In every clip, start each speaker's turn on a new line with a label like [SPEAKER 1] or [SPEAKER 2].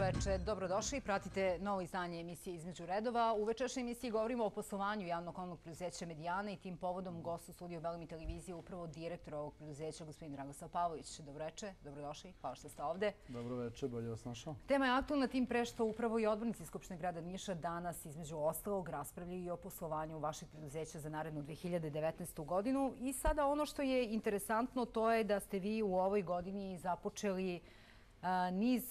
[SPEAKER 1] veče, dobrodošli. Pratite novo izdanje emisije Između redova. U večerašnjoj emisiji govorimo o poslovanju javnog komunalnog preduzeća Medijana i tim povodom gost u studiju Belem i televizije upravo direktor ovog preduzeća, gospodin Dragoslav Pavlović. Dobro veče, dobrodošli, hvala što ste ovde.
[SPEAKER 2] Dobro veče, bolje vas našao.
[SPEAKER 1] Tema je aktualna, tim pre što upravo i odbornici Skupštine grada Niša danas između ostalog raspravljaju i o poslovanju vašeg preduzeća za narednu 2019. godinu. I sada ono što je interesantno to je da ste vi u ovoj godini započeli niz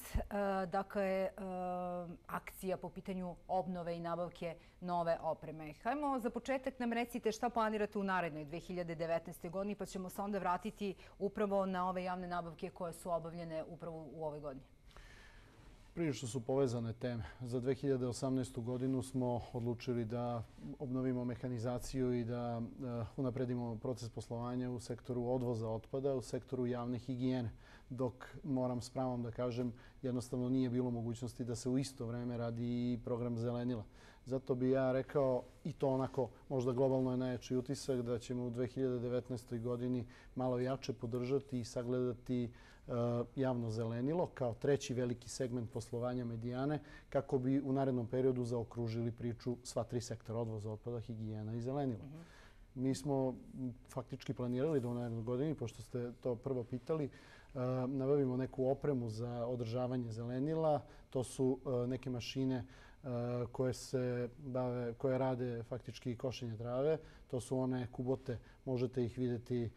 [SPEAKER 1] akcija po pitanju obnove i nabavke nove opreme. Hajmo za početak nam recite šta planirate u narednoj 2019. godini, pa ćemo se onda vratiti upravo na ove javne nabavke koje su obavljene upravo u ovoj godini.
[SPEAKER 2] Prilično su povezane teme. Za 2018. godinu smo odlučili da obnovimo mehanizaciju i da unapredimo proces poslovanja u sektoru odvoza otpada, u sektoru javne higijene. Dok, moram s pravom da kažem, jednostavno nije bilo mogućnosti da se u isto vreme radi i program zelenila. Zato bi ja rekao, i to onako možda globalno je najjači utisak, da ćemo u 2019. godini malo jače podržati i sagledati javno zelenilo kao treći veliki segment poslovanja Medijane, kako bi u narednom periodu zaokružili priču sva tri sektora: odvoza otpada, higijena i zelenila. Mi smo faktički planirali da u narednoj godini, pošto ste to prvo pitali, nabavimo neku opremu za održavanje zelenila. To su neke mašine koje rade faktički košenje trave. To su one kubote, možete ih vidjeti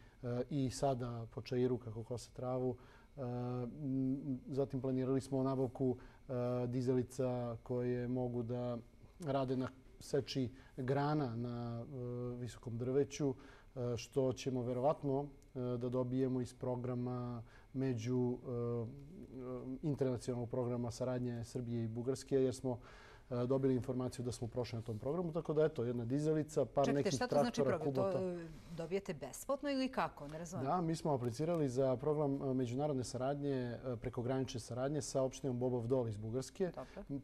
[SPEAKER 2] i sada po Čairu kako kose travu. Zatim planirali smo nabavku dizelica koje mogu da rade na seči grana na visokom drveću, što ćemo verovatno da dobijemo iz programa internacionalnog programa saradnje Srbije i Bugarske, jer smo dobili informaciju da smo prošli na tom programu. Tako da, eto, jedna dizelica, par nekih traktora, kubota.
[SPEAKER 1] Čekajte, šta to znači program? To dobijete besplatno ili kako? Ne razumijem.
[SPEAKER 2] Da, mi smo aplicirali za program međunarodne saradnje, prekogranične saradnje sa opštinom Bobov Dol iz Bugarske.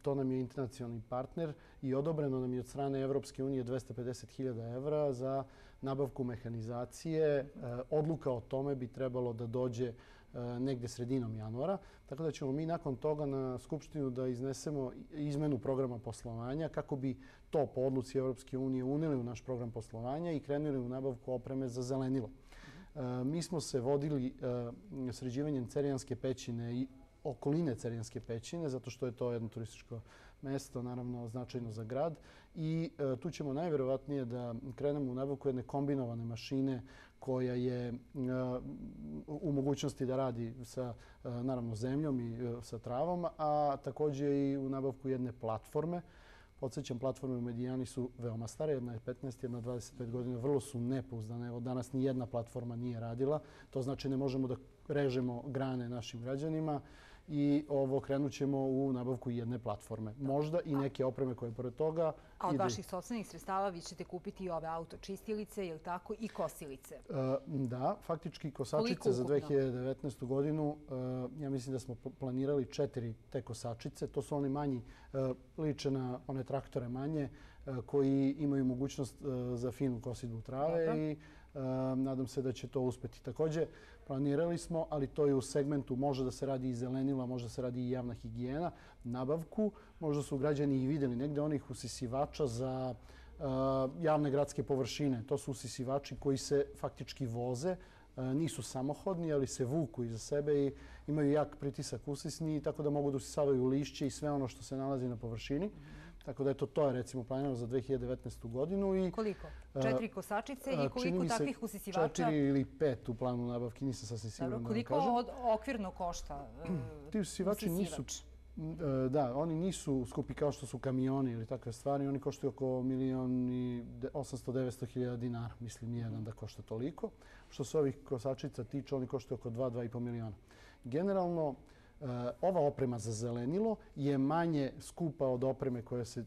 [SPEAKER 2] To nam je internacionalni partner i odobreno nam je od strane Evropske unije 250.000 evra za nabavku mehanizacije. Odluka o tome bi trebalo da dođe negde sredinom januara. Tako da ćemo mi nakon toga na Skupštinu da iznesemo izmenu programa poslovanja kako bi to po odluci Evropske unije uneli u naš program poslovanja i krenuli u nabavku opreme za zelenilo. Mi smo se vodili sređivanjem Cerjanske pećine i okoline Cerjanske pećine, zato što je to jedno turističko mesto, naravno značajno za grad. I tu ćemo najverovatnije da krenemo u nabavku jedne kombinovane mašine koja je u mogućnosti da radi sa, naravno, zemljom i sa travom, a takođe i u nabavku jedne platforme. Podsjećam, platforme u Medijani su veoma stare, jedna je 15, jedna 25 godina, vrlo su nepouzdane. Evo, danas ni jedna platforma nije radila. To znači ne možemo da režemo grane našim građanima i krenut ćemo u nabavku jedne platforme. Možda i neke opreme koje pored toga...
[SPEAKER 1] A od vaših sopstvenih sredstava vi ćete kupiti i ove autočistilice, je li tako, i kosilice?
[SPEAKER 2] Da, faktički kosačice za 2019. godinu, ja mislim da smo planirali 4 te kosačice. To su oni manji, liče na one traktore manje, koji imaju mogućnost za finu kosidbu trave i nadam se da će to uspeti. Takođe, planirali smo, ali to je u segmentu, može da se radi i zelenila, može da se radi i javna higijena, nabavku. Možda su građani i videli negde onih usisivača za javne gradske površine. To su usisivači koji se faktički voze, nisu samohodni, ali se vuku iza sebe i imaju jak pritisak usisni, tako da mogu da usisavaju lišće i sve ono što se nalazi na površini. Tako da, eto, to je recimo planirano za 2019. godinu.
[SPEAKER 1] Koliko? 4 kosačice i koliko takvih usisivača?
[SPEAKER 2] 4 ili 5 u planu nabavki, nisam sasvim siguran da vam kažem.
[SPEAKER 1] Koliko okvirno košta
[SPEAKER 2] ti usisivači nisu... Da, oni nisu skupi kao što su kamioni ili takve stvari. Oni koštaju oko 1.800.000-900.000 dinara. Mislim, nijedan da košta toliko. Što se ovih kosačica tiče, oni koštaju oko 2-2,5 miliona. Generalno, ova oprema za zelenilo je manje skupa od opreme koja se,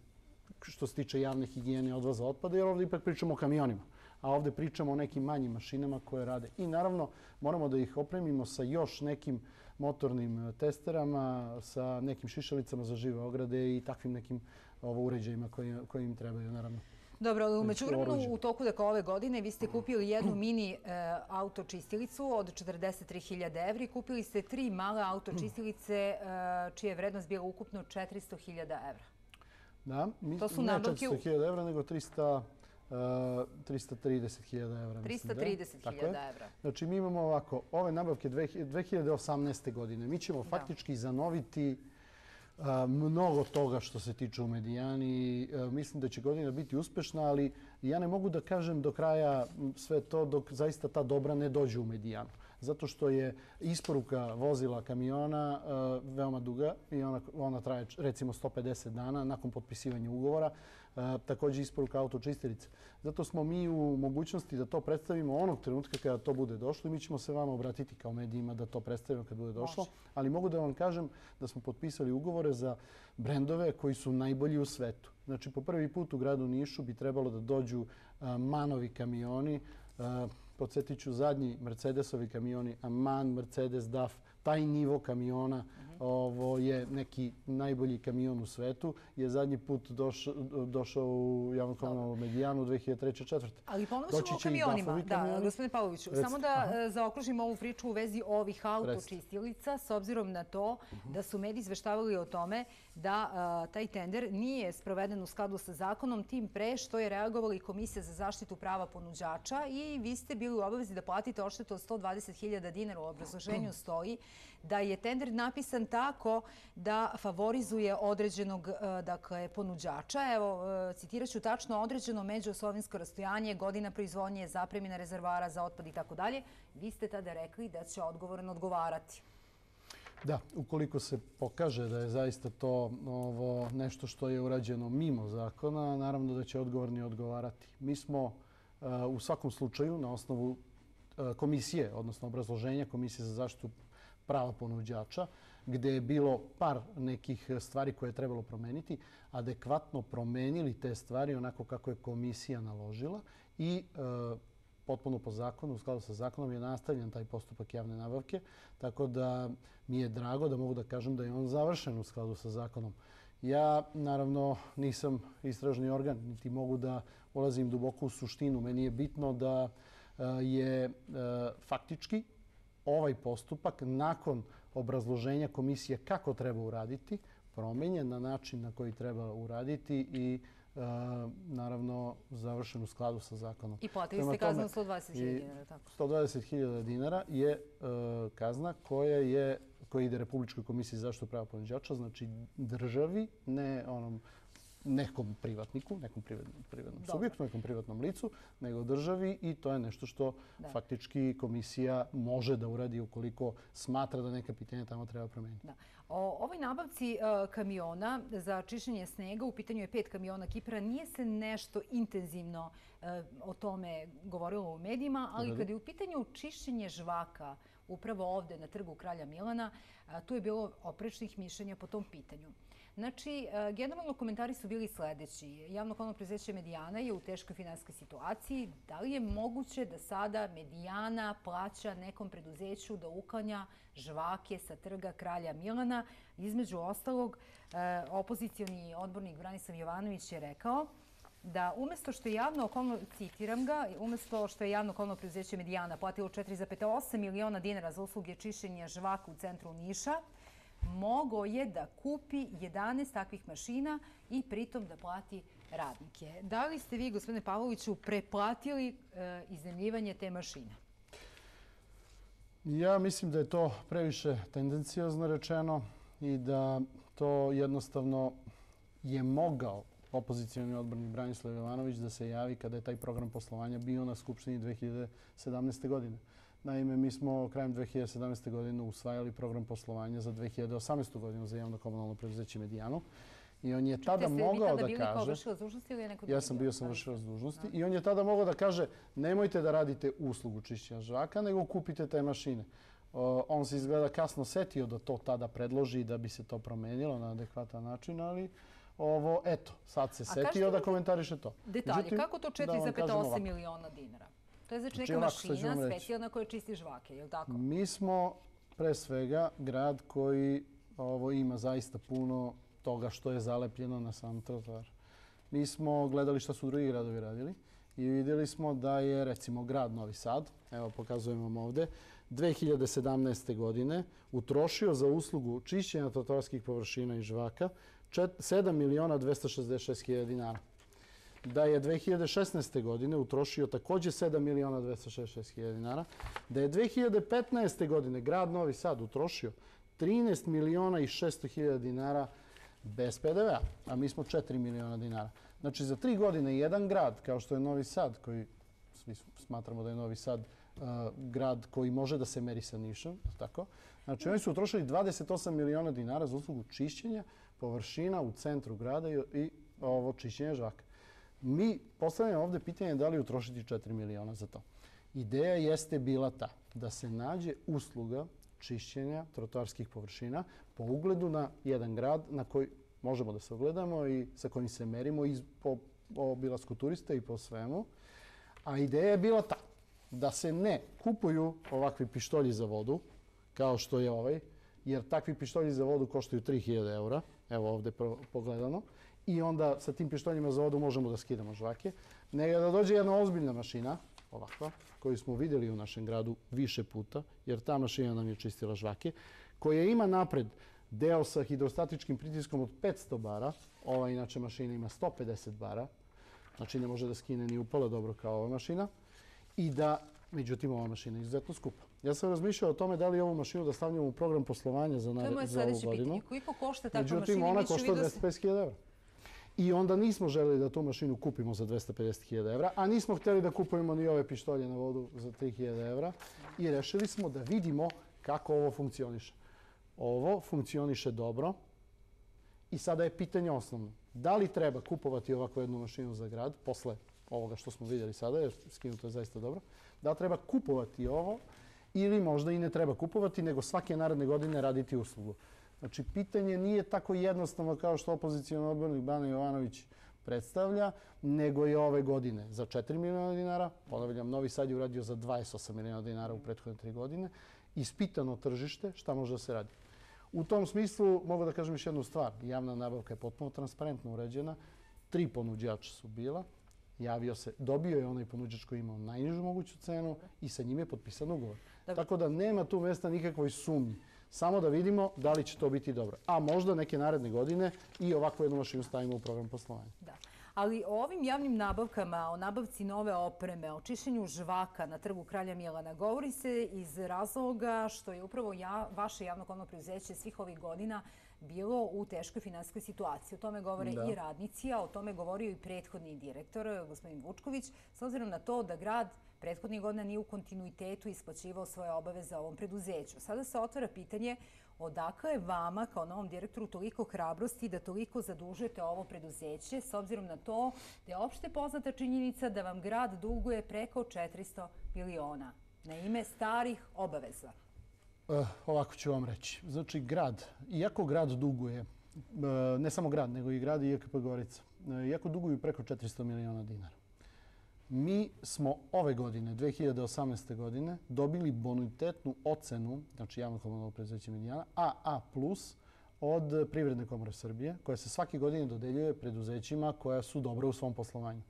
[SPEAKER 2] što se tiče javne higijene i odvoza otpada, jer ovdje ipak pričamo o kamionima. A ovdje pričamo o nekim manjim mašinama koje rade. I naravno, moramo da ih opremimo sa još nekim motornim testerama, sa nekim šišalicama za žive ograde i takvim nekim uređajima koji im trebaju, naravno.
[SPEAKER 1] Dobro, ali umeđu vremenu u toku ove godine vi ste kupili jednu mini autočistilicu od 43.000 evra i kupili ste 3 male autočistilice čija je vrednost bila ukupno 400.000 evra.
[SPEAKER 2] Da, ne 400.000 evra, nego 330.000 evra.
[SPEAKER 1] 330.000 evra.
[SPEAKER 2] Znači, mi imamo ovako, ove nabavke 2018. godine. Mi ćemo faktički zanoviti mnogo toga što se tiče u Medijani. Mislim da će godina biti uspešna, ali ja ne mogu da kažem do kraja sve to dok zaista ta dobra ne dođe u Medijanu. Zato što je isporuka vozila kamiona veoma duga i ona traje recimo 150 dana nakon potpisivanja ugovora. Također isporuka autočistilice. Zato smo mi u mogućnosti da to predstavimo onog trenutka kada to bude došlo i mi ćemo se vama obratiti kao medijima da to predstavimo kad bude došlo. Ali mogu da vam kažem da smo potpisali ugovore za brendove koji su najbolji u svetu. Znači, po prvi put u gradu Nišu bi trebalo da dođu MAN-ovi kamioni. Podsjetit ću, zadnji Mercedesovi kamioni, MAN, Mercedes, DAF, taj nivo kamiona, ovo je neki najbolji kamion u svetu, je zadnji put došao u javno komunalnu Medijanu 2003-2004.
[SPEAKER 1] Ali ponovno ćemo o kamionima. Da, gospodine Pavloviću, samo da zaokružimo ovu priču u vezi ovih autočistilica, s obzirom na to da su mediji izveštavali o tome da taj tender nije sproveden u skladu sa zakonom, tim pre što je reagovala i Komisija za zaštitu prava ponuđača i vi ste bili u obavezi da platite odštetu od 120.000 dinara. U obrazloženju stoji da je tender napisan tako da favorizuje određenog ponuđača. Evo, citirat ću tačno: određeno međuosovinsko rastojanje, godina proizvodnje, zapremina rezervoara za otpad i tako dalje. Vi ste tada rekli da će odgovoran odgovarati.
[SPEAKER 2] Da, ukoliko se pokaže da je zaista to nešto što je urađeno mimo zakona, naravno da će odgovorni odgovarati. Mi smo u svakom slučaju na osnovu komisije, odnosno obrazloženja Komisije za zaštitu prava ponuđača, gde je bilo par nekih stvari koje je trebalo promeniti, adekvatno promenili te stvari onako kako je komisija naložila i potpuno po zakonu, u skladu sa zakonom, je nastavljen taj postupak javne nabavke. Tako da mi je drago da mogu da kažem da je on završen u skladu sa zakonom. Ja, naravno, nisam istražni organ, niti mogu da ulazim duboko u suštinu. Meni je bitno da je faktički ovaj postupak nakon obrazloženja komisije kako treba uraditi promenjen na način na koji treba uraditi i naravno završen u skladu sa zakonom.
[SPEAKER 1] I platili ste kaznu 120.000 dinara, tako?
[SPEAKER 2] 120.000 dinara je kazna koja ide Republičkoj komisiji za zaštitu prava ponuđača, znači državi, ne nekom privatniku, nekom privatnom subjektu, nekom privatnom licu, nego državi, i to je nešto što faktički komisija može da uradi ukoliko smatra da neka pitanja tamo treba promeniti.
[SPEAKER 1] O ovoj nabavci kamiona za čišćenje snega, u pitanju je 5 kamiona Kipra, nije se nešto intenzivno o tome govorilo u medijima, ali kada je u pitanju čišćenje žvaka upravo ovde na trgu Kralja Milana, tu je bilo oprečnih mišljenja po tom pitanju. Znači, generalno komentari su bili sledeći. Javno komunalno preduzeće Medijana je u teškoj finansijskoj situaciji. Da li je moguće da sada Medijana plaća nekom preduzeću da uklanja žvake sa trga Kralja Milana? Između ostalog, opozicioni odbornik Branislav Jovanović je rekao da umjesto što je javno okolno, citiram ga, umjesto što je javno okolno preduzeće Medijana platilo 4,8 miliona dinara za usluge čišćenja žvaka u centru Niša, mogao je da kupi 11 takvih mašina i pritom da plati radnike. Da li ste vi, gospodine Pavloviću, preplatili iznajmljivanje te mašine?
[SPEAKER 2] Ja mislim da je to previše tendencijozno rečeno i da to jednostavno je mogao opozicioni odbornik Branislav Jovanović da se javi kada je taj program poslovanja bio na Skupštini 2017. godine. Naime, mi smo krajem 2017. godine usvajali program poslovanja za 2018. godinu za javno komunalno preduzeće Medijanu. I on je tada mogao da kaže... Ste vi tada bili kao vršilac dužnosti ili je neko drugi? Ja sam bio vršilac dužnosti. I on je tada mogao da kaže nemojte da radite uslugu čišćenja žvaka, nego kupite te mašine. On se izgleda kasno setio da to tada predloži i da bi se to promenilo na adekvatan način, ali eto, sad se setio da komentariše to.
[SPEAKER 1] Detalje, kako to 4,8 miliona dinara? To je znači neka mašina specijalna koja čisti žvake, je li tako?
[SPEAKER 2] Mi smo pre svega grad koji ima zaista puno toga što je zalepljeno na sam trotoar. mi smo gledali šta su drugi gradovi radili i vidjeli smo da je recimo grad Novi Sad, evo pokazujem vam ovdje, 2017. godine utrošio za uslugu čišćenja trotoarskih površina i žvaka 7.266.000 dinara. Da je 2016. godine utrošio također 7.266.000 dinara. Da je 2015. godine grad Novi Sad utrošio 13.600.000 dinara bez PDV-a, a mi smo 4 miliona dinara. Znači za 3 godine jedan grad kao što je Novi Sad, koji svi smatramo da je Novi Sad grad koji može da se meri sa Nišom, tako? Znači oni su utrošili 28 miliona dinara za uslugu čišćenja površina u centru grada i ovo čišćenje žvaka. Mi postavljamo ovdje pitanje da li utrošiti 4 miliona za to. Ideja jeste bila ta da se nađe usluga čišćenja trotoarskih površina po ugledu na jedan grad na koji možemo da se ogledamo i sa kojim se merimo i po obilasku turista i po svemu. A ideja je bila ta da se ne kupuju ovakvi pištolji za vodu, kao što je ovaj, jer takvi pištolji za vodu koštaju 3000 eura, evo ovdje pogledano, i onda sa tim pištoljima za vodu možemo da skidamo žvake, nego da dođe jedna ozbiljna mašina, ovakva, koju smo vidjeli u našem gradu više puta, jer ta mašina nam je čistila žvake, koja ima napred deo sa hidrostatičkim pritiskom od 500 bara, ova inače mašina ima 150 bara, znači ne može da skine ni upala dobro kao ova mašina, i da, međutim, ova mašina je izuzetno skupa. Ja sam razmišljao o tome da li ovu mašinu da stavljamo u program poslovanja za ovu godinu.
[SPEAKER 1] To je moje sljedeće pitanje. Koliko košta takva mašina?
[SPEAKER 2] Međutim, ona košta 250.000 evra. I onda nismo želeli da tu mašinu kupimo za 250.000 evra, a nismo htjeli da kupujemo ni ove pištolje na vodu za 3.000 evra i rešili smo da vidimo kako ovo funkcioniše. Ovo funkcioniše dobro i sada je pitanje osnovno. Da li treba kupovati ovakvu jednu mašinu za grad, posle ovoga što smo vidjeli sada, jer skinuto je zaista dobro, da li treba kupovati ovo ili možda i ne treba kupovati, nego svake naredne godine raditi uslugu. Znači, pitanje nije tako jednostavno kao što opozicioni odbornik Bana Jovanović predstavlja, nego je ove godine za 4 miliona dinara. Ponavljam, Novi Sad je uradio za 28 miliona dinara u prethodne 3 godine. Ispitano tržište, šta može da se radi. U tom smislu mogu da kažem još jednu stvar. Javna nabavka je potpuno transparentno uređena. 3 ponuđača su bila. Javio se, dobio je onaj ponuđač koji imao najnižu moguću cenu i sa njim je potpisan ugovor. Tako da nema tu mjesta nikakvoj sumnji. Samo da vidimo da li će to biti dobro. A možda neke naredne godine i ovakvu jednu mašinu stavimo u program poslovanja.
[SPEAKER 1] Da. Ali o ovim javnim nabavkama, o nabavci nove opreme, o čišćenju žvaka na trgu Kralja Milana govori se iz razloga što je upravo vaše javno-komunalno preduzeće svih ovih godina bilo u teškoj finansijskoj situaciji. O tome govore i radnici, a o tome govorio i prethodni direktor, gospodin Vučković, s obzirom na to da grad prethodnih godina nije u kontinuitetu isplaćivao svoje obaveze ovom preduzeću. Sada se otvara pitanje odakle je vama kao novom direktoru toliko hrabrosti da toliko zadužujete ovo preduzeće, s obzirom na to da je opšte poznata činjenica da vam grad duguje preko 400 miliona na ime starih obaveza.
[SPEAKER 2] Ovako ću vam reći. Znači, grad, iako grad duguje, ne samo grad, nego i grad i IKP Gorica, iako duguju preko 400 miliona dinara. Mi smo ove godine, 2018. godine, dobili bonitetnu ocenu, znači javno-komunalno preduzeće Medijana, AA+, od Privredne komore Srbije, koja se svake godine dodeljuje preduzećima koja su dobra u svom poslovanju.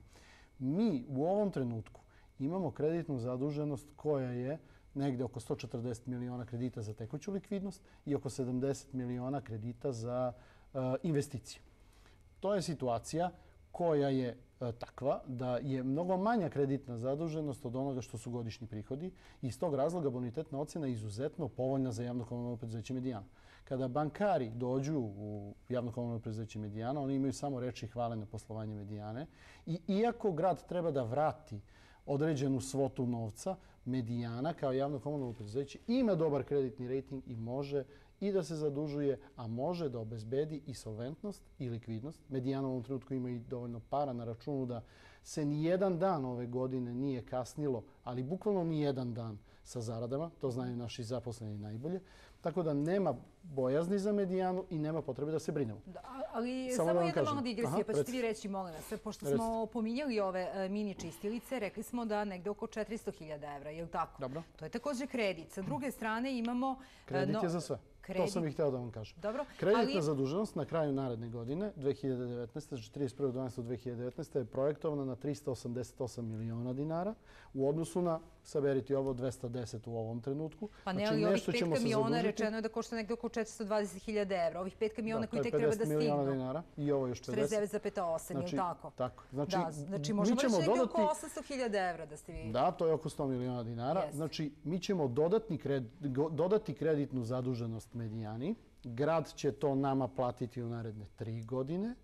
[SPEAKER 2] Mi u ovom trenutku imamo kreditnu zaduženost koja je negde oko 140 miliona kredita za tekuću likvidnost i oko 70 miliona kredita za investicije. To je situacija koja je takva da je mnogo manja kreditna zaduženost od onoga što su godišnji prihodi i iz tog razloga bonitetna ocjena je izuzetno povoljna za javno-komunalno preduzeće Medijana. Kada bankari dođu u javno-komunalno preduzeće Medijana, oni imaju samo reči hvale na poslovanje Medijane i iako grad treba da vrati određenu svotu novca, Medijana kao javno-komunalno preduzeće ima dobar kreditni rejting i može i da se zadužuje, a može da obezbedi i solventnost i likvidnost. Medijana u ovom trenutku ima i dovoljno para na računu da se ni jedan dan ove godine nije kasnilo, ali bukvalno ni jedan dan sa zaradama. To znaju naši zaposleni najbolje. Tako da nema bojazni za Medijanu i nema potrebe da se brinemo.
[SPEAKER 1] Ali samo jedna mala digresija, pa ćete vi reći, molim vas. Pošto smo pominjali ove mini čistilice, rekli smo da negde oko 400.000 evra, je li tako?
[SPEAKER 2] Dobro.
[SPEAKER 1] To je također kredit. Sa druge strane imamo...
[SPEAKER 2] Kredit je za sve. To sam i hteo da vam kažem. Kreditna zaduženost na kraju naredne godine, 2019. znači 31.12.2019. je projektovana na 388 miliona dinara u odnosu na, saberite ovo, 210 u ovom trenutku.
[SPEAKER 1] Pa ne, ali ovih 5 kamiona rečeno je da košta nekde oko 420.000 evra. Ovih 5 kamiona koji tek treba da stignu.
[SPEAKER 2] 50 miliona dinara i ovo još 50.
[SPEAKER 1] 49,8, je li tako?
[SPEAKER 2] Tako.
[SPEAKER 1] Znači možemo reći negde oko 800.000 evra da ste vi...
[SPEAKER 2] Da, to je oko 100 miliona dinara. Znači, mi ćemo dodati kreditnu zaduženost Medijani. Grad će to nama platiti u naredne 3 godine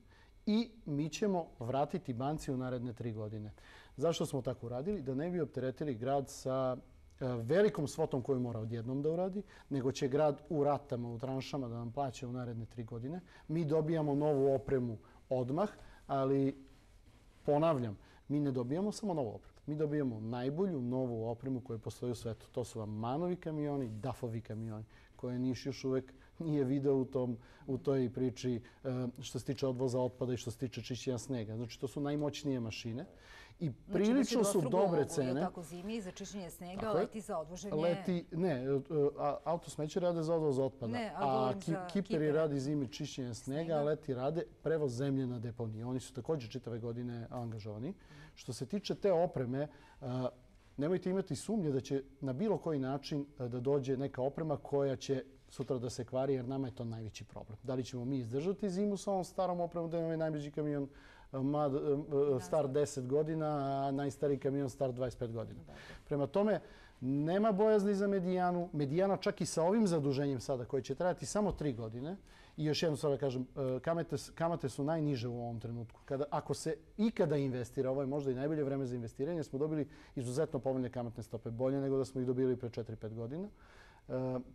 [SPEAKER 2] i mi ćemo vratiti banci u naredne 3 godine. Zašto smo tako uradili? Da ne bi opteretili grad sa velikom svotom koju mora odjednom da uradi, nego će grad u ratama, u tranšama da nam plaća u naredne 3 godine. Mi dobijamo novu opremu odmah, ali ponavljam, mi ne dobijamo samo novu opremu. Mi dobijamo najbolju novu opremu koja postoji u svetu. To su vam Manovi kamioni, DAF-ovi kamioni, koje Niš još uvek nije video u toj priči što se tiče odvoza otpada i što se tiče čišćenja snega. Znači, to su najmoćnije mašine i prilično su dobre cene.
[SPEAKER 1] Znači, tako zimi za čišćenje snega, leti za odvoženje...
[SPEAKER 2] Ne, autosmeće rade za odvoz otpada, a kiperi radi zimi čišćenje snega, a leti rade prevoz zemlje na deponiju. Oni su također čitave godine angažovani. Što se tiče te opreme, nemojte imati sumnje da će na bilo koji način da dođe neka oprema koja će sutra da se kvari, jer nama je to najveći problem. Da li ćemo mi izdržati zimu sa ovom starom opremom, da imamo najbliži kamion star 10 godina, a najstariji kamion star 25 godina. Prema tome, nema bojazni za Medijanu. Medijana čak i sa ovim zaduženjem sada, koje će trajati samo 3 godine, i još jednu stvar da kažem, kamate su najniže u ovom trenutku. Ako se ikada investira, ovo je možda i najbolje vreme za investiranje, smo dobili izuzetno povoljne kamatne stope, bolje nego da smo ih dobili pre 4-5 godina.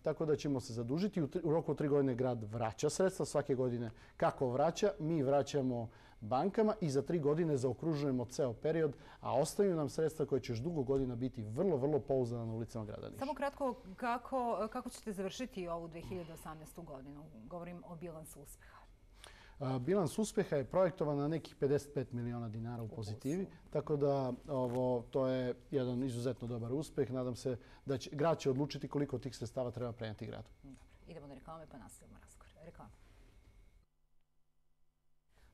[SPEAKER 2] Tako da ćemo se zadužiti. U roku od 3 godine grad vraća sredstva. Svake godine kako vraća, mi vraćamo bankama i za 3 godine zaokružujemo ceo period, a ostaju nam sredstva koje će još dugo godina biti vrlo, vrlo pouzdana na ulicama grada Niša.
[SPEAKER 1] Samo kratko, kako ćete završiti ovu 2018. godinu? Govorim o bilansu uspeha.
[SPEAKER 2] Bilans uspeha je projektovan na nekih 55 miliona dinara u pozitivi, tako da to je jedan izuzetno dobar uspeh. Nadam se da će grad će odlučiti koliko tih sredstava treba prenijeti gradu.
[SPEAKER 1] Idemo na reklame pa nastavimo razgovor. Reklame.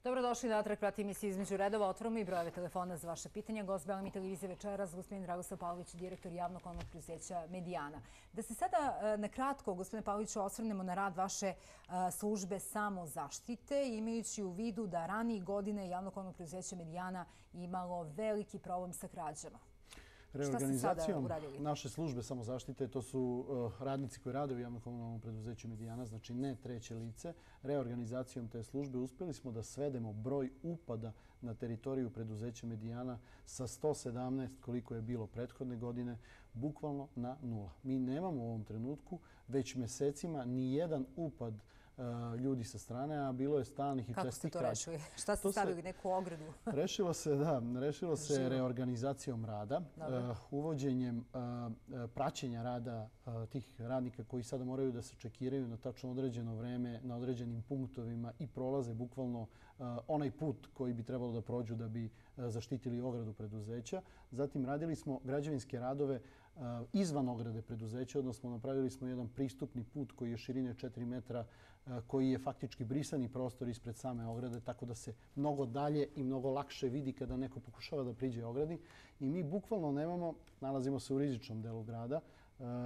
[SPEAKER 1] Dobrodošli natrag, prati emisiju Između redova. Otvorimo i brojeve telefona za vaše pitanja. Gost Belami televizije večeras, gospodin Dragoslav Pavlović, direktor javnog komunalnog preduzeća Medijana. Da se sada na kratko, gospodine Pavloviću, osvrnemo na rad vaše službe samozaštite, imajući u vidu da ranijih godine javno komunalno preduzeće Medijana imalo veliki problem sa krađama.
[SPEAKER 2] Reorganizacijom naše službe samozaštite, to su radnici koji rade u javno-komunalnom preduzeću Medijana, znači ne treće lice. Reorganizacijom te službe uspjeli smo da svedemo broj upada na teritoriju preduzeća Medijana sa 117, koliko je bilo prethodne godine, bukvalno na 0. Mi nemamo u ovom trenutku već mesecima ni jedan upad ljudi sa strane, a bilo je stalnih i čestih krađa.
[SPEAKER 1] Kako ste to rešili? Šta ste stavili, neku ogradu?
[SPEAKER 2] Rešilo se reorganizacijom rada, uvođenjem praćenja rada tih radnika koji sada moraju da se čekiraju na tačno određeno vreme, na određenim punktovima i prolaze bukvalno onaj put koji bi trebalo da prođu da bi zaštitili ogradu preduzeća. Zatim radili smo građevinske radove izvan ograde preduzeća, odnosno napravili smo jedan pristupni put koji je širine 4 metra, koji je faktički brisani prostor ispred same ograde, tako da se mnogo dalje i mnogo lakše vidi kada neko pokušava da priđe ogradi. I mi bukvalno nemamo, nalazimo se u rizičnom delu grada,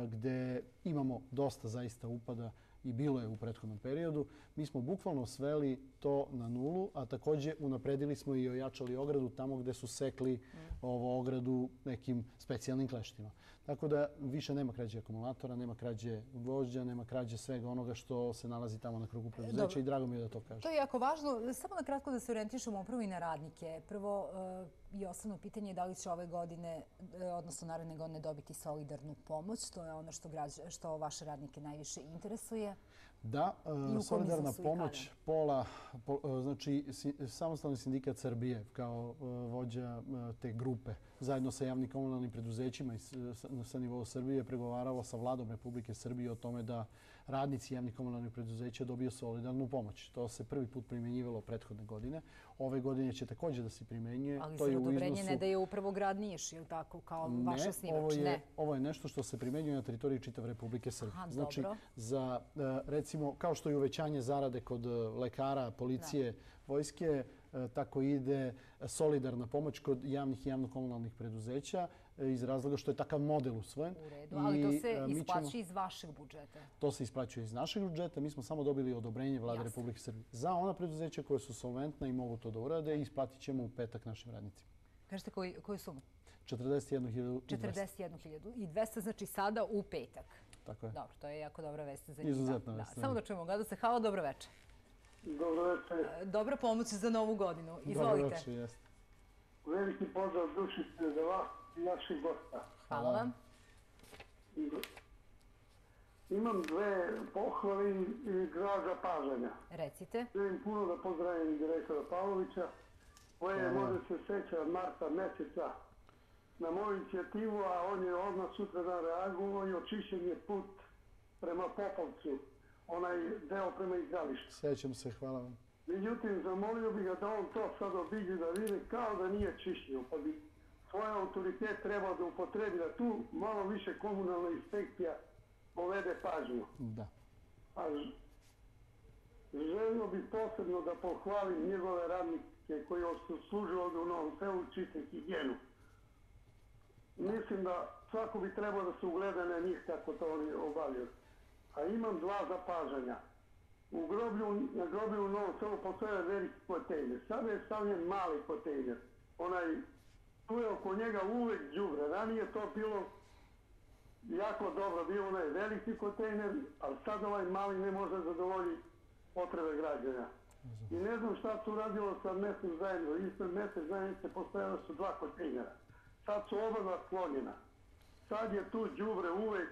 [SPEAKER 2] gde imamo dosta zaista upada i bilo je u prethodnom periodu. Mi smo bukvalno sveli to na 0, a također unapredili smo i ojačali ogradu tamo gde su sekli ovo ogradu nekim specijalnim kleštima. Tako da više nema krađe akumulatora, nema krađe gvožđa, nema krađe svega onoga što se nalazi tamo na krugu preduzeća i drago mi je da to kažem.
[SPEAKER 1] To je jako važno. Samo na kratko da se orijentišemo upravo i na radnike. Prvo i osnovno pitanje je da li će ove godine, odnosno naredne godine, dobiti solidarnu pomoć. To je ono što vaše radnike najviše interesuje.
[SPEAKER 2] Da, solidarna pomoć pola, znači Samostalni sindikat Srbije kao vođa te grupe zajedno sa javnim komunalnim preduzećima sa nivou Srbije pregovaralo sa Vladom Republike Srbije o tome da radnici javnih komunalnih preduzeća dobiju solidarnu pomoć. To se prvi put primjenjivalo prethodne godine. Ove godine će također da se primenjuje.
[SPEAKER 1] Ali se odobrenje ne daje upravo grad Niš, je li tako, kao vaš osnivač?
[SPEAKER 2] Ne, ovo je nešto što se primenjuje na teritoriji čitave Republike Srbije. Znači, za, recimo, kao što je uvećanje zarade kod lekara, policije, vojske, tako ide solidarna pomoć kod javnih i javno-komunalnih preduzeća iz razloga što je takav model usvojen.
[SPEAKER 1] U redu, ali to se isplaćuje iz vašeg budžeta?
[SPEAKER 2] To se isplaćuje iz našeg budžeta. Mi smo samo dobili odobrenje Vlade Republike Srbije za ona preduzeća koje su solventna i mogu to da urade i isplatit ćemo u petak našim radnicima.
[SPEAKER 1] Kažete koju sumu?
[SPEAKER 2] 41.200.
[SPEAKER 1] 41.200, znači sada u petak.
[SPEAKER 2] Tako je.
[SPEAKER 1] Dobro, to je jako dobra vest za njih.
[SPEAKER 2] Izuzetna vest.
[SPEAKER 1] Samo da čujemo, Gado se. Hvala, dobro večer.
[SPEAKER 3] Dobro večer.
[SPEAKER 1] Dobra pomoć za Novu godinu. Izvolite.
[SPEAKER 2] Dobro večer, jeste.
[SPEAKER 3] Veliki pozdrav Dušice za vas i naših gosta.
[SPEAKER 1] Hvala vam.
[SPEAKER 3] Imam dve pohvale i dva zapažanja.
[SPEAKER 1] Recite.
[SPEAKER 3] Želim puno da pozdravim direktora Pavlovića, koje može se seća od marta meseca na moju inicijativu, a on je odmah sutradan reagovao i očišćen je put prema Popovcu, onaj deo prema igralištu.
[SPEAKER 2] Sećam se, hvala vam.
[SPEAKER 3] Međutim, zamolio bih ga da on to sad obiđe da vidi kao da nije čišćio, pa bi svoj autoritet trebao da upotrebi da tu malo više komunalna inspekcija povede pažnju.
[SPEAKER 2] Da.
[SPEAKER 3] A želio bih posebno da pohvalim njegove radnike koji su služili ovdje u Novom Selu, čiste higijenu. Mislim da svako bi trebao da se ugleda na njih kako to oni obavljaju. A imam dva zapažanja. Na groblju u Novom Selu postoje veliki kontejner. Sada je stavljen mali kontejner. Tu je oko njega uvek đubre. Ranije to bilo jako dobro. Bio onaj veliki kontejner, ali sad ovaj mali ne može zadovoljiti potrebe građana. I ne znam šta su uradilo sa mesnom zajednicom. Ispred mesne zajednice postojala su dva kontejnera. Sad su oba sklonjena. Sad je tu đubre uvek.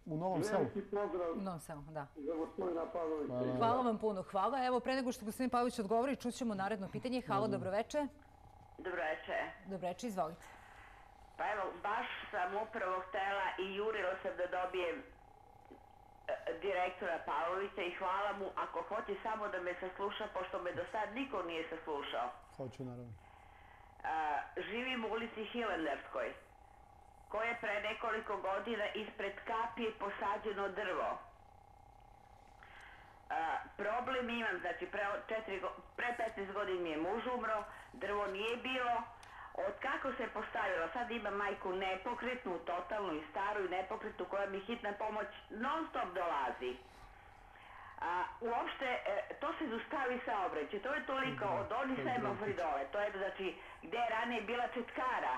[SPEAKER 2] U Novom Selu?
[SPEAKER 3] Veliki pozdrav
[SPEAKER 1] u Novom Selu, da.
[SPEAKER 3] Za gospodina Pavlovića.
[SPEAKER 1] Hvala vam puno, hvala. Evo, pre nego što gospodin Pavlović odgovori, čućemo naredno pitanje. Halo, dobroveče.
[SPEAKER 4] Dobroveče.
[SPEAKER 1] Dobroveče, izvolite.
[SPEAKER 4] Pa evo, baš sam upravo htela i jurila sam da dobijem direktora Pavlovića i hvala mu ako hoće samo da me sasluša, pošto me do sad niko nije saslušao.
[SPEAKER 2] Hoću, naravno.
[SPEAKER 4] Živim u ulici Hilandarskoj, koja je pre nekoliko godina ispred kapije posađeno drvo. Problem imam, znači pre 15 godina mi je muž umro, drvo nije bilo. Od kako se postavilo, sad imam majku nepokretnu, totalnu i staru i nepokretnu koja mi hitna pomoć non stop dolazi. Uopšte, to se zustavi saobraćaj, to je toliko od onih semafori dole, to je znači gde je ranije bila četkara.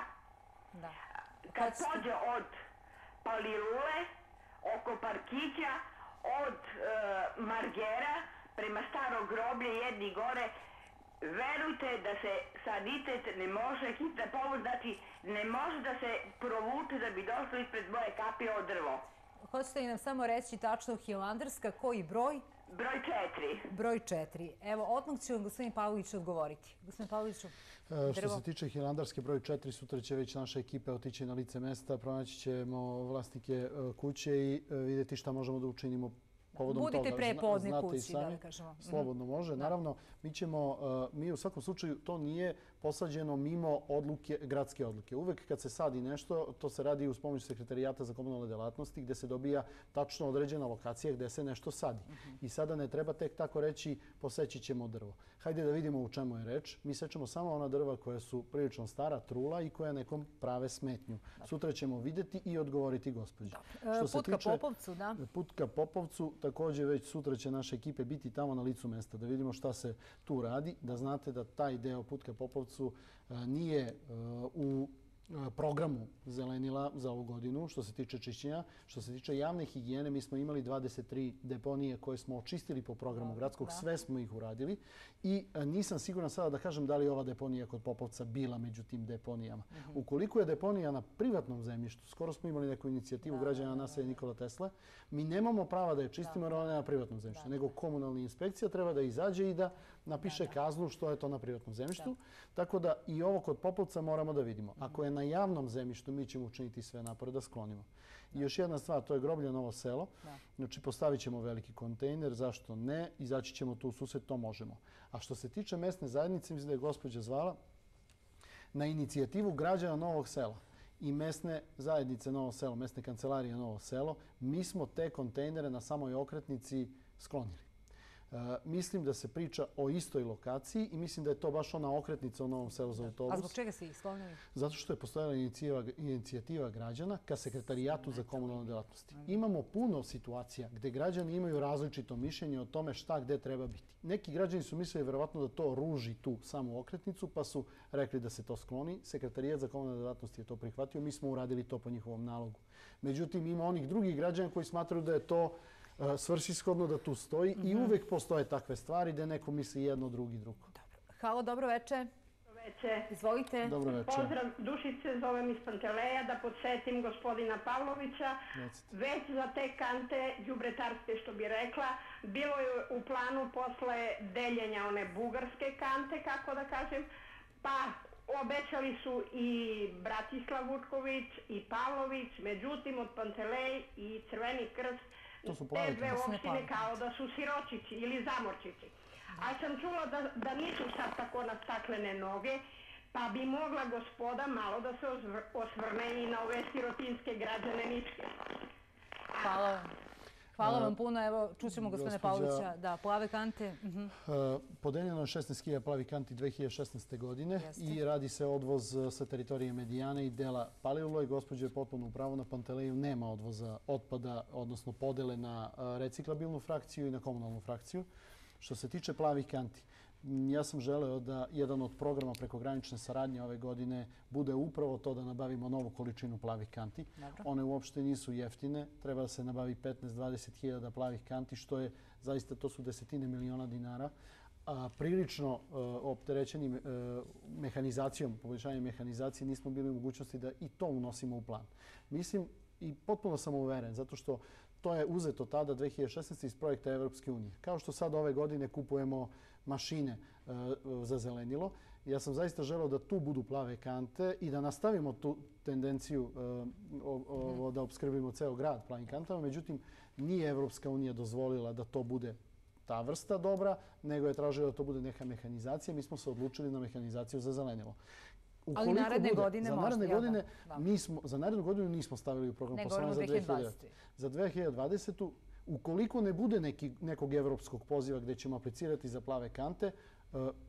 [SPEAKER 4] Kad pođe od Palilule, oko Parkića, od Margera, prema Starog groblja, jedni gore, verujte da se sanitet ne može, hitna pomoć, znači ne može da se provuče da bi došlo ispred moje kapije od drvo.
[SPEAKER 1] Hoćete li nam samo reći tačno Hilandarska, koji broj?
[SPEAKER 4] Broj 4.
[SPEAKER 1] Broj 4. Evo, odmah će vam gospodin Pavlović odgovoriti. Gospodin Pavloviću, drvo.
[SPEAKER 2] Što se tiče Hilandarske broj 4, sutra će već naša ekipa otići na lice mesta, pronaći ćemo vlasnike kuće i vidjeti šta možemo da učinimo povodom toga.
[SPEAKER 1] Budite prepodne
[SPEAKER 2] Znate
[SPEAKER 1] kući,
[SPEAKER 2] i sami,
[SPEAKER 1] da kažemo.
[SPEAKER 2] Slobodno može. Naravno, mi u svakom slučaju to nije posađeno mimo gradske odluke. Uvek kad se sadi nešto, to se radi uz pomoć Sekretarijata za komunalne delatnosti gde se dobija tačno određena lokacija gde se nešto sadi. I sada ne treba tek tako reći poseći ćemo drvo. Hajde da vidimo u čemu je reč. Mi sečemo samo ona drva koja su prilično stara, trula i koja nekom prave smetnju. Sutra ćemo videti i odgovoriti gospođi.
[SPEAKER 1] Put ka Popovcu, da?
[SPEAKER 2] Put ka Popovcu, također već sutra će naše ekipe biti tamo na licu mesta da vidimo šta se tu radi, da znate da taj deo Put ka Popovcu nije u programu Zelenila za ovu godinu što se tiče čišćenja. Što se tiče javne higijene, mi smo imali 23 deponije koje smo očistili po programu gradskog. Sve smo ih uradili i nisam siguran sada da kažem da li je ova deponija kod Popovca bila među tim deponijama. Ukoliko je deponija na privatnom zemljištu, skoro smo imali neku inicijativu građana naselja Nikola Tesla, mi nemamo prava da je čistimo jer ona je na privatnom zemljištu, nego komunalna inspekcija treba da izađe i da napiše kaznu što je to na privatnom zemljištu. Tako da i ovo kod Popovca moramo da vidimo. Ako je na javnom zemljištu, mi ćemo učiniti sve napore da sklonimo. I još jedna stvar, to je groblje Novo selo. Znači, postavit ćemo veliki kontejner, zašto ne, izaći ćemo tu u susret, to možemo. A što se tiče mesne zajednice, mislim da je gospođa zvala, na inicijativu građana Novog sela i mesne zajednice Novo selo, mesne kancelarije Novo selo, mi smo te kontejnere na samoj okretnici sklonili. Mislim da se priča o istoj lokaciji i mislim da je to baš ona okretnica u Novom selu za autobus.
[SPEAKER 1] A zbog čega ste ih sklonili?
[SPEAKER 2] Zato što je postojala inicijativa građana ka Sekretarijatu za komunalne delatnosti. Imamo puno situacija gde građani imaju različito mišljenje o tome šta gde treba biti. Neki građani su mislili verovatno da to ruži tu samu okretnicu, pa su rekli da se to skloni. Sekretarijat za komunalne delatnosti je to prihvatio. Mi smo uradili to po njihovom nalogu. Međutim, ima onih drugih građana koji smatraju da je to svrsishodno da tu stoji i uvek postoje takve stvari da neko misli jedno, drugi, drugo.
[SPEAKER 1] Halo, dobro veče.
[SPEAKER 5] Dobro veče.
[SPEAKER 1] Izvolite.
[SPEAKER 2] Dobro veče.
[SPEAKER 5] Pozdrav, Dušice, zovem iz Panteleja, da podsjetim gospodina Pavlovića. Već za te kante, đubretarske što bi rekla, bilo je u planu posle deljenja one bugarske kante, kako da kažem, pa obećali su i Bratislav Vučković i Pavlović, međutim od Pantelej i Crveni krst te dve opštine kao da su siročići ili zamorčići. A sam čula da nisu sad tako na staklene noge, pa bi mogla gospoda malo da se osvrne i na ove sirotinske građane Ničke.
[SPEAKER 1] Hvala vam. Hvala vam puno. Evo, čućemo gospodine Pavlovića. Da, plave kante.
[SPEAKER 2] Podeljeno je 16.000 plavi kanti 2016. godine i radi se odvoz sa teritorije Medijane i dela Palilule. Gospođa je potpuno upravo, na Panteleju nema odvoza otpada, odnosno podele na reciklabilnu frakciju i na komunalnu frakciju. Što se tiče plavih kanti, ja sam želeo da jedan od programa prekogranične saradnje ove godine bude upravo to da nabavimo novu količinu plavih kanti. One uopšte nisu jeftine. Treba da se nabavi 15-20 hiljada plavih kanti, što je zaista, to su desetine miliona dinara. Prilično opterećeni mehanizacijom, poboljšanjem mehanizacije, nismo bili u mogućnosti da i to unosimo u plan. Mislim i potpuno sam uveren, zato što to je uzeto tada 2016. iz projekta Evropske unije. Kao što sad ove godine kupujemo mašine za zelenilo. Ja sam zaista želeo da tu budu plave kante i da nastavimo tu tendenciju da obskrbimo ceo grad plavim kantama. Međutim, nije Evropska unija dozvolila da to bude ta vrsta dobra, nego je tražila da to bude neka mehanizacija. Mi smo se odlučili na mehanizaciju za zelenilo.
[SPEAKER 1] Ali naredne godine možda.
[SPEAKER 2] Za narednu godinu nismo stavili u program poslovanja za 2020. Za 2020. Ukoliko ne bude nekog evropskog poziva gde ćemo aplicirati za plave kante,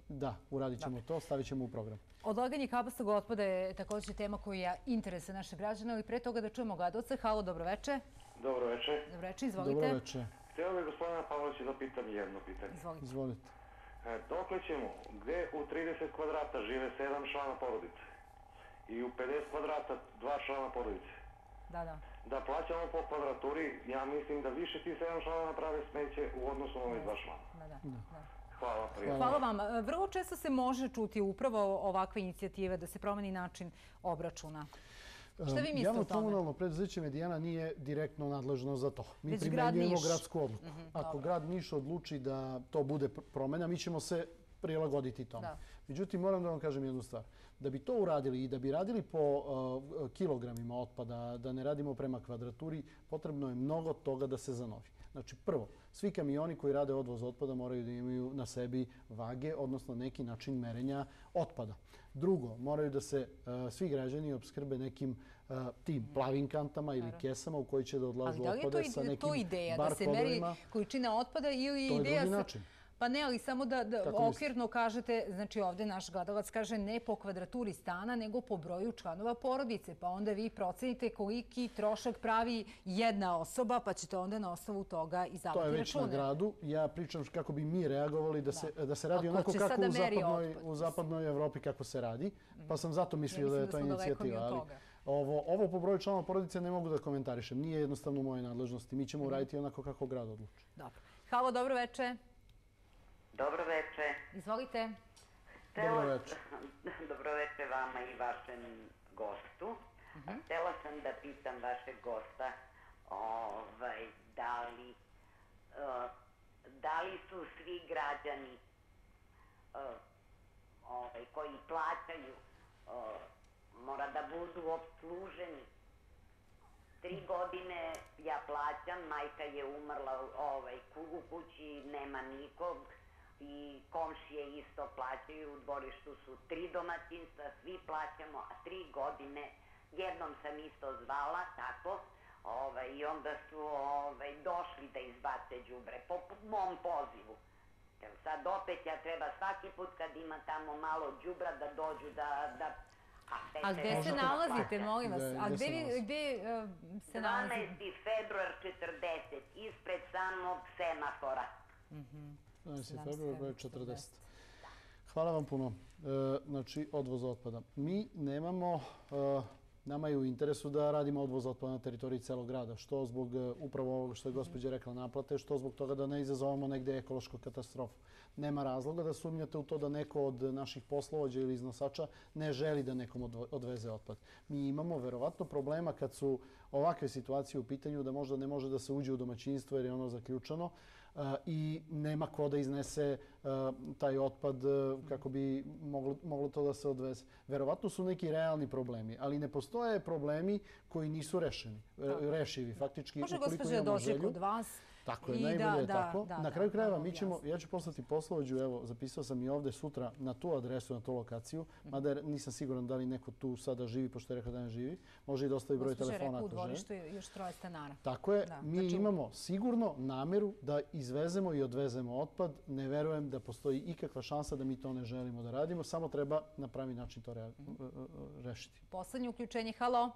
[SPEAKER 2] da, uradit ćemo to, stavit ćemo u program.
[SPEAKER 1] Odlaganje kabastog otpada je također tema koja interesuje naše građane, ali pre toga da čujemo gledalce. Halo, dobroveče.
[SPEAKER 6] Dobroveče.
[SPEAKER 1] Dobroveče, izvolite.
[SPEAKER 2] Dobroveče.
[SPEAKER 6] Htio bih gospodina Pavlovića da pitam jedno pitanje.
[SPEAKER 2] Izvolite.
[SPEAKER 6] Dokle ćemo, gde u 30 kvadrata žive 7 člana porodice i u 50 kvadrata 2 člana porodice? Da plaćamo po kvadraturi, ja mislim da više ti 7 člana naprave smeće u odnosu na ove 2 člana. Hvala.
[SPEAKER 1] Hvala vam. Vrlo često se može čuti upravo ovakve inicijative da se promeni način obračuna. Šta vi mislite o tome?
[SPEAKER 2] Javno komunalno preduzeće Medijana nije direktno nadležno za to. Mi primenjujemo gradsku odluku. Ako grad Niš odluči da to bude promena, mi ćemo se prilagoditi tome. Međutim, moram da vam kažem jednu stvar. Da bi to uradili i da bi radili po kilogramima otpada, da ne radimo prema kvadraturi, potrebno je mnogo toga da se zanovi. Znači, prvo, svi kamioni koji rade odvoz otpada moraju da imaju na sebi vage, odnosno neki način merenja otpada. Drugo, moraju da se svi građani opskrbe nekim tim plavim kantama ili kesama u koji će da odlažu otpade sa nekim bar kodovima. Ali da li je to ideja da se meri količina otpada ili ideja... To je drugi način.
[SPEAKER 1] Pa ne, ali samo da okvirno kažete, znači ovdje naš gledalac kaže ne po kvadraturi stana, nego po broju članova porodice. Pa onda vi procenite koliki trošak pravi jedna osoba, pa ćete onda na osnovu toga izdavati račune.
[SPEAKER 2] To je već na gradu. Ja pričam kako bi mi reagovali da se radi onako kako u zapadnoj Evropi kako se radi. Pa sam zato mislio da je to inicijativa. Ovo po broju članova porodice ne mogu da komentarišem. Nije jednostavno u mojoj nadležnosti. Mi ćemo uraditi onako kako grad odluči.
[SPEAKER 1] Dobro. Halo, dobro veče.
[SPEAKER 7] Dobro veče.
[SPEAKER 1] Izvolite.
[SPEAKER 2] Dobro veče.
[SPEAKER 7] Dobro veče vama i vašem gostu. Htela sam da pitam vašeg gosta da li su svi građani koji plaćaju, mora da budu obsluženi. 3 godine ja plaćam, majka je umrla u kući, nema nikog i komšije isto plaćaju, u dvorištu su 3 domaćinstva, svi plaćamo, a 3 godine, jednom sam isto zvala, tako, i onda su došli da izbace đubre, po mom pozivu. Sad opet ja treba svaki put kad ima tamo malo đubra da dođu da...
[SPEAKER 1] A gde se nalazite, molim vas? A gde se nalazite?
[SPEAKER 7] 12. februar 40, ispred samog semafora.
[SPEAKER 2] 12. februar 40. Hvala vam puno. Znači, odvoz otpada. Mi nemamo... Nama je u interesu da radimo odvoz otpada na teritoriji celog grada. Što zbog upravo ovoga što je gospođa rekla naplate, što zbog toga da ne izazovemo negde ekološku katastrofu. Nema razloga da sumnjate u to da neko od naših poslovođa ili iznosača ne želi da nekom odveze otpad. Mi imamo verovatno problema kad su ovakve situacije u pitanju da možda ne može da se uđe u domaćinstvo jer je ono zaključano i nema ko da iznese taj otpad kako bi moglo to da se odveze. Verovatno su neki realni problemi, ali ne postoje problemi koji nisu rešivi. Faktički,
[SPEAKER 1] može gospođa doći kod vas.
[SPEAKER 2] Tako je, najbolje je tako. Na kraju krajeva ja ću poslati poslovođu, evo, zapisao sam i ovde sutra na tu adresu, na tu lokaciju, mada nisam siguran da li neko tu sada živi, pošto je rekao da ne živi. Može i dostavi broj telefona ako želi.
[SPEAKER 1] Gospođa je rekao u dvorištu još 3 stanara.
[SPEAKER 2] Tako je, mi imamo sigurno nameru da izvezemo i odvezemo otpad. Ne verujem da postoji ikakva šansa da mi to ne želimo da radimo, samo treba na pravi način to rešiti.
[SPEAKER 1] Poslednje uključenje, halo.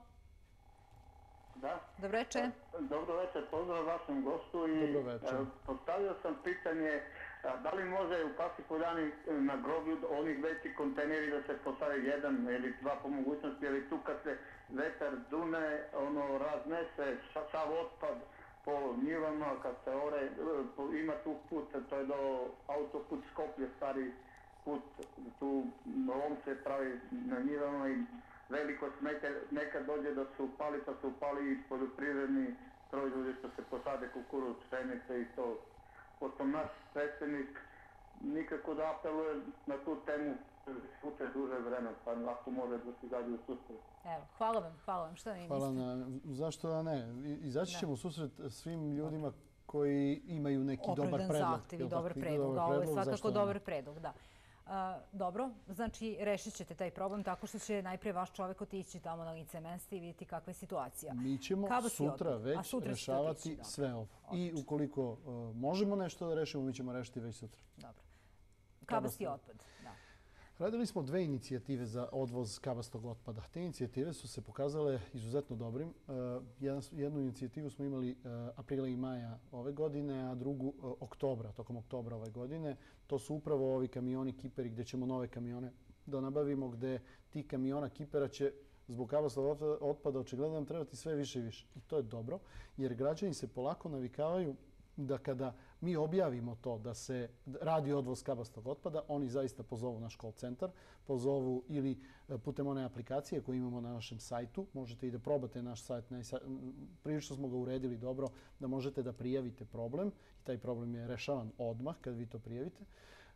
[SPEAKER 3] Da.
[SPEAKER 1] Dobro večer.
[SPEAKER 3] Dobro večer, pozdrav vašem gostu i postavio sam pitanje da li može u Pasipoljani na groblju onih veći kontejneri da se postave 1 ili 2 po mogućnosti, jer tu kad se vetar dune, raznese sav otpad po njivama, kad se ore, ima tu put, to je do autoput Skoplje, stari put, tu lom se pravi na njivama i veliko smeće, nekad dođe da se upali, pa se upali i poljoprivredni proizvodi što se posade kukuruz, pšenice i to. Potom naš predsednik nikako da apeluje na tu temu puče duže vreme, pa ako može da se izađe u susret.
[SPEAKER 1] Evo, hvala vam. Što vi mislite?
[SPEAKER 2] Zašto da ne? Izaći ćemo u susret svim ljudima koji imaju neki dobar predlog.
[SPEAKER 1] Opravdan zahtev i dobar predlog. Ovo je svakako dobar predlog, da. Dobro, znači rešit ćete taj problem tako što će najprije vaš čovek otići tamo na lice mesta i vidjeti kakva je situacija.
[SPEAKER 2] Mi ćemo sutra već rešavati sve ovo. I ukoliko možemo nešto da rešimo, mi ćemo rešiti već sutra.
[SPEAKER 1] Dobro. Kabasti otpad, da.
[SPEAKER 2] Radili smo 2 inicijative za odvoz kabastog otpada. Te inicijative su se pokazale izuzetno dobrim. Jednu inicijativu smo imali aprila i maja ove godine, a drugu tokom oktobra ove godine. To su upravo ovi kamioni kiperi gdje ćemo nove kamione da nabavimo, gdje ti kamiona kipera će zbog kabastog otpada očigledno nam trebati sve više i više. I to je dobro, jer građani se polako navikavaju da kada mi objavimo to da se radi odvoz kabastog otpada, oni zaista pozovu naš call centar, pozovu ili putem one aplikacije koje imamo na našem sajtu. Možete i da probate naš sajt, prilično smo ga uredili dobro, da možete da prijavite problem i taj problem je rešavan odmah kad vi to prijavite.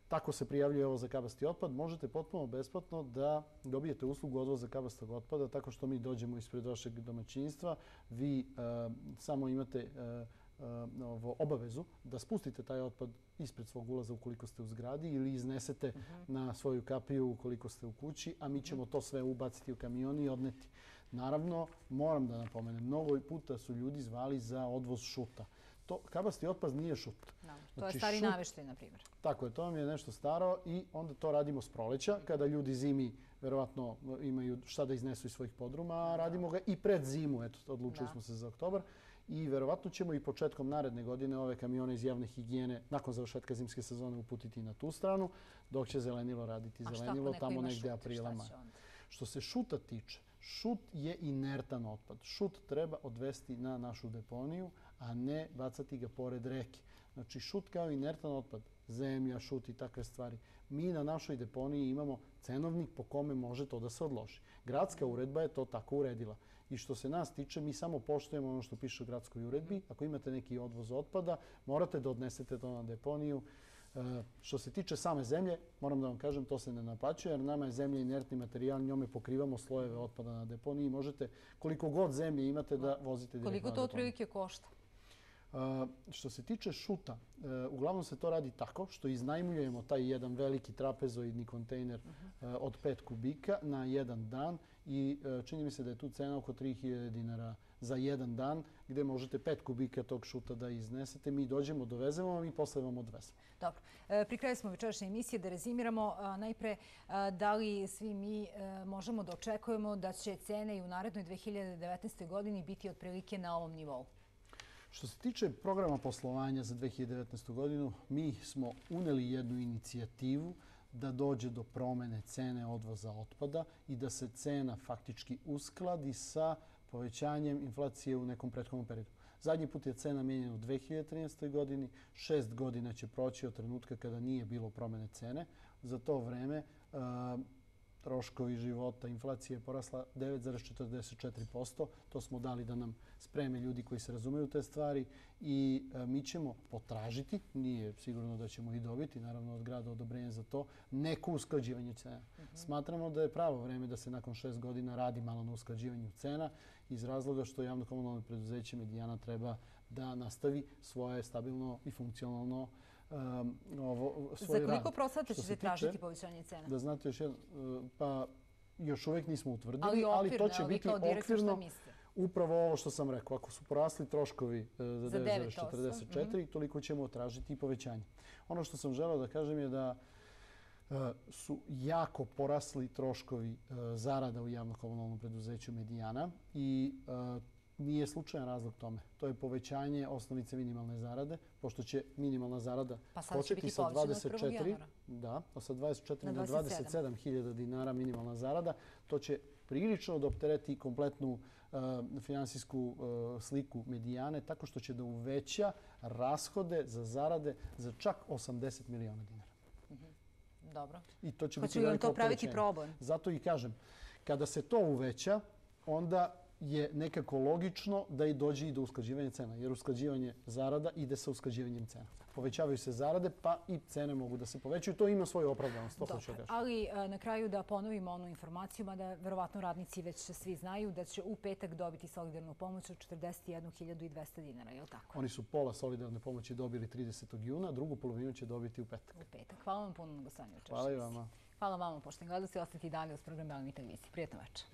[SPEAKER 2] Tako se prijavljuje ovo za kabasti otpad. Možete potpuno besplatno da dobijete uslugu odvoza kabastog otpada tako što mi dođemo ispred vašeg domaćinstva. Vi samo imate obavezu da spustite taj otpad ispred svog ulaza ukoliko ste u zgradi ili iznesete na svoju kapiju ukoliko ste u kući, a mi ćemo to sve ubaciti u kamion i odneti. Naravno, moram da napomenem, mnogo puta su ljudi zvali za odvoz šuta. Kabasti otpad nije šut.
[SPEAKER 1] To je stari naveštaj, na primjer.
[SPEAKER 2] Tako je, to vam je nešto staro i onda to radimo s proleća, kada ljudi zimi verovatno imaju šta da iznesu iz svojih podruma, a radimo ga i pred zimu, eto, odlučili smo se za oktobar. I verovatno ćemo i početkom naredne godine ove kamione iz javne higijene nakon završetka zimske sezone uputiti na tu stranu, dok će zelenilo raditi zelenilo tamo negde aprila, maja. Što se šuta tiče, šut je inertan otpad. Šut treba odvesti na našu deponiju, a ne bacati ga pored reke. Znači šut kao inertan otpad, zemlja, šut i takve stvari. Mi na našoj deponiji imamo cenovnik po kome može to da se odloži. Gradska uredba je to tako uredila. I što se nas tiče, mi samo poštujemo ono što piše u gradskoj uredbi. Ako imate neki odvoz otpada, morate da odnesete to na deponiju. Što se tiče same zemlje, moram da vam kažem, to se ne naplaćuje jer nama je zemlja inertni materijal, njome pokrivamo slojeve otpada na deponiji. Možete koliko god zemlje imate da vozite direktno na deponiju.
[SPEAKER 1] Koliko to otprilike košta?
[SPEAKER 2] Što se tiče šuta, uglavnom se to radi tako što iznajmljujemo taj jedan veliki trapezoidni kontejner od 5 kubika na jedan dan i čini mi se da je tu cena oko 3000 dinara za jedan dan gdje možete 5 kubika tog šuta da iznesete. Mi dođemo, dovezemo vam i posle vam odvezemo.
[SPEAKER 1] Dobro. Pri kraju smo večerašnje emisije. Da rezimiramo, najpre, da li svi mi možemo da očekujemo da će cene i u narednoj 2019. godini biti otprilike na ovom nivou?
[SPEAKER 2] Što se tiče programa poslovanja za 2019. godinu, mi smo uneli jednu inicijativu da dođe do promene cene odvoza otpada i da se cena faktički uskladi sa povećanjem inflacije u nekom prethodnom periodu. Zadnji put je cena mijenjena u 2013. godini, 6 godina će proći od trenutka kada nije bilo promene cene. Za to vreme troškovi života, inflacija je porasla 9,44%. To smo dali da nam spreme ljudi koji se razumeju te stvari i mi ćemo potražiti, nije sigurno da ćemo i dobiti, naravno od grada odobrenje za to, neko usklađivanje cena. Smatramo da je pravo vreme da se nakon 6 godina radi malo na usklađivanju cena iz razloga što javno komunalno preduzeće Medijana treba da nastavi svoje stabilno i funkcionalno svoj rad.
[SPEAKER 1] Za koliko procenta ćete tražiti povećanje cena?
[SPEAKER 2] Da znate još jedno, pa još uvijek nismo utvrdili, ali to će biti okvirno upravo ovo što sam rekao. Ako su porasli troškovi za 9,44, toliko ćemo tražiti i povećanje. Ono što sam želeo da kažem je da su jako porasli troškovi zarada u javno komunalnom preduzeću Medijana i nije slučajan razlog tome. To je povećanje osnovice minimalne zarade, pošto će minimalna zarada početi sa 24 na 27.000 dinara minimalna zarada. To će prilično da optereti kompletnu finansijsku sliku Medijane tako što će da uveća rashode za zarade za čak 80 miliona dinara.
[SPEAKER 1] Dobro.
[SPEAKER 2] I to će biti veliko opterećenje. Zato i kažem, kada se to uveća, onda je nekako logično da i dođe i do usklađivanja cena, jer usklađivanje zarada ide sa usklađivanjem cena. Povećavaju se zarade, pa i cene mogu da se povećaju. To ima svoju opravdanost.
[SPEAKER 1] Ali na kraju da ponovimo onu informaciju, mada verovatno radnici već svi znaju da će u petak dobiti solidarnu pomoć od 41.200 dinara, je li tako?
[SPEAKER 2] Oni su pola solidarne pomoći dobili 30. juna, drugu polovinu će dobiti u petak.
[SPEAKER 1] U petak. Hvala vam puno na gostovanju.
[SPEAKER 2] Hvala i vama.
[SPEAKER 1] Hvala vama, pošteni gledaoci. Ostati dalje uz program Realni televiziji. Prijetno večer.